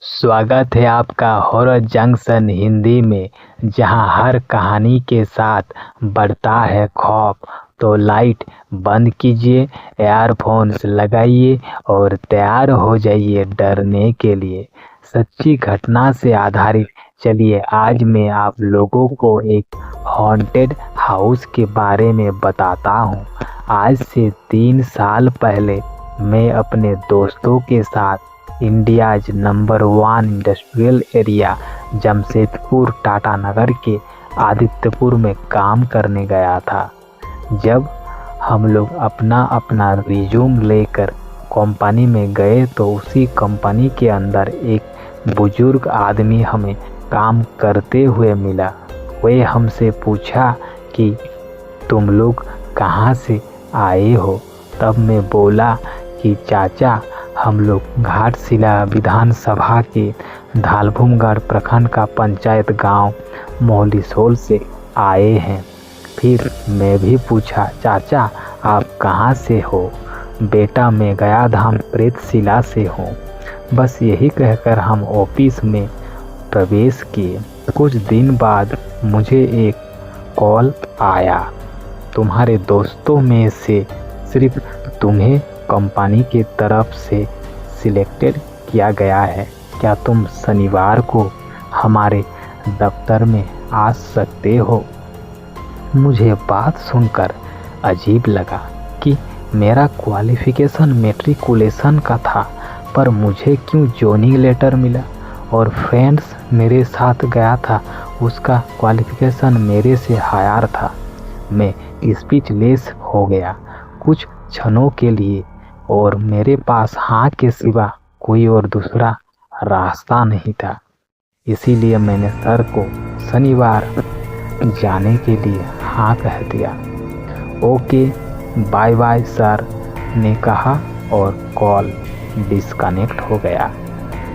स्वागत है आपका हॉरर जंक्शन हिंदी में, जहां हर कहानी के साथ बढ़ता है खौफ। तो लाइट बंद कीजिए, एयरफोन्स लगाइए और तैयार हो जाइए डरने के लिए। सच्ची घटना से आधारित चलिए आज मैं आप लोगों को एक हॉन्टेड हाउस के बारे में बताता हूँ। आज से 3 साल पहले मैं अपने दोस्तों के साथ India's number 1 industrial area Jamshedpur Tata Nagar के आदित्यपुर में काम करने गया था। जब हम लोग अपना अपना रिज्यूम लेकर कंपनी में गए तो उसी कंपनी के अंदर एक बुजुर्ग आदमी हमें काम करते हुए मिला। वे हमसे पूछा कि तुम लोग कहाँ से आए हो। तब मैं बोला कि चाचा, हम लोग घाटशिला विधानसभा के धालभूमगढ़ प्रखंड का पंचायत गांव मोहलीसोल से आए हैं। फिर मैं भी पूछा, चाचा आप कहाँ से हो। बेटा मैं गया धाम प्रेतशिला से हूँ। बस यही कहकर हम ऑफिस में प्रवेश किए। कुछ दिन बाद मुझे एक कॉल आया, तुम्हारे दोस्तों में से सिर्फ तुम्हें कंपनी की तरफ से सिलेक्टेड किया गया है। क्या तुम शनिवार को हमारे दफ्तर में आ सकते हो। मुझे बात सुनकर अजीब लगा कि मेरा क्वालिफिकेशन मैट्रिकुलेशन का था, पर मुझे क्यों जॉइनिंग लेटर मिला। और फ्रेंड्स मेरे साथ गया था, उसका क्वालिफिकेशन मेरे से हायर था। मैं स्पीचलेस हो गया कुछ क्षणों के लिए, और मेरे पास हाँ के सिवा कोई और दूसरा रास्ता नहीं था। इसीलिए मैंने सर को शनिवार जाने के लिए हाँ कह दिया। ओके बाय बाय सर ने कहा और कॉल डिस्कनेक्ट हो गया।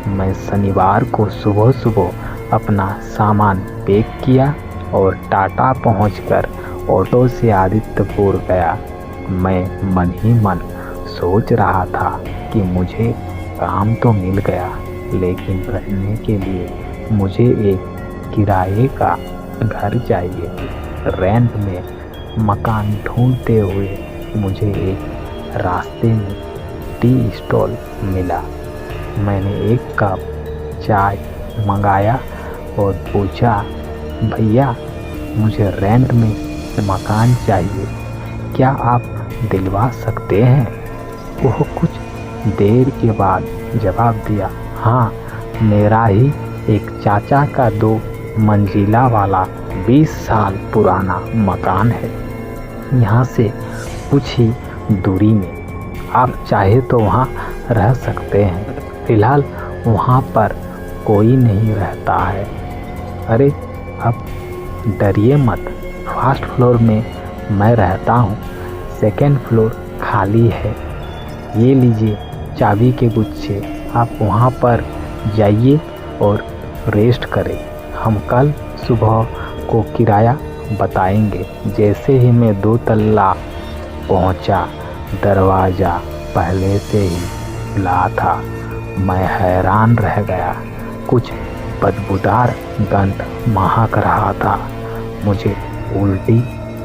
मैं शनिवार को सुबह सुबह अपना सामान पैक किया और टाटा पहुंचकर ऑटो से आदित्यपुर गया। मैं मन ही मन सोच रहा था कि मुझे काम तो मिल गया, लेकिन रहने के लिए मुझे एक किराए का घर चाहिए। रेंट में मकान ढूंढते हुए मुझे एक रास्ते में टी स्टॉल मिला। मैंने एक कप चाय मंगाया और पूछा, भैया मुझे रेंट में मकान चाहिए, क्या आप दिलवा सकते हैं। वह कुछ देर के बाद जवाब दिया, हाँ मेरा ही एक चाचा का 2 मंजिला वाला 20 साल पुराना मकान है, यहाँ से कुछ ही दूरी में। आप चाहे तो वहाँ रह सकते हैं। फिलहाल वहाँ पर कोई नहीं रहता है। अरे अब डरिए मत, फर्स्ट फ्लोर में मैं रहता हूँ, सेकेंड फ्लोर खाली है। ये लीजिए चाबी के गुच्छे, आप वहाँ पर जाइए और रेस्ट करें। हम कल सुबह को किराया बताएंगे। जैसे ही मैं 2 तल्ला पहुँचा, दरवाज़ा पहले से ही खुला था। मैं हैरान रह गया। कुछ बदबूदार गंध महक रहा था। मुझे उल्टी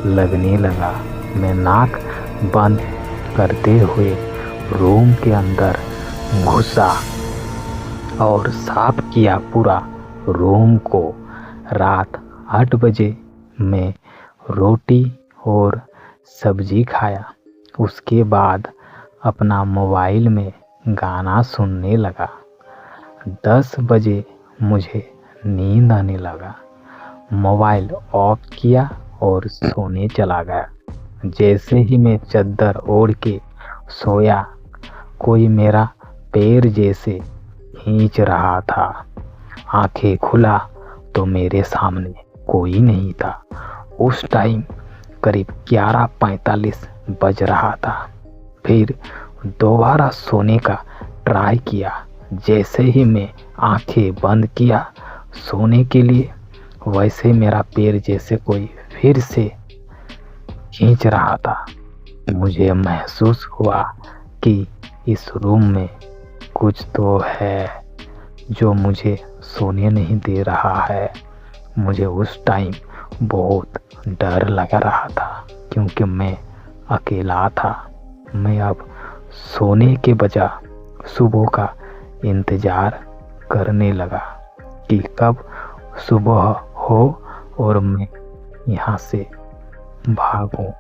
लगने लगा। मैं नाक बंद करते हुए रूम के अंदर घुसा और साफ किया पूरा रूम को। रात 8 बजे मैं रोटी और सब्जी खाया। उसके बाद अपना मोबाइल में गाना सुनने लगा। 10 बजे मुझे नींद आने लगा। मोबाइल ऑफ किया और सोने चला गया। जैसे ही मैं चादर ओढ़ के सोया, कोई मेरा पैर जैसे खींच रहा था। आंखें खुला तो मेरे सामने कोई नहीं था। उस टाइम करीब 11:45 बज रहा था। फिर दोबारा सोने का ट्राई किया। जैसे ही मैं आंखें बंद किया सोने के लिए, वैसे मेरा पैर जैसे कोई फिर से खींच रहा था। मुझे महसूस हुआ कि इस रूम में कुछ तो है। जो मुझे सोने नहीं दे रहा है। मुझे उस टाइम बहुत डर लग रहा था क्योंकि मैं अकेला था। मैं अब सोने के बजाय सुबह का इंतज़ार करने लगा कि कब सुबह हो और मैं यहाँ से भागूं।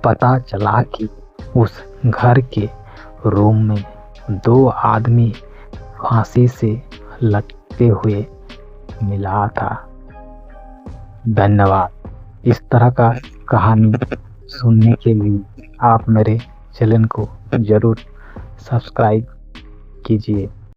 पता चला कि उस घर के रूम में 2 आदमी फांसी से लटके हुए मिला था। धन्यवाद। इस तरह का कहानी सुनने के लिए आप मेरे चैनल को ज़रूर सब्सक्राइब कीजिए।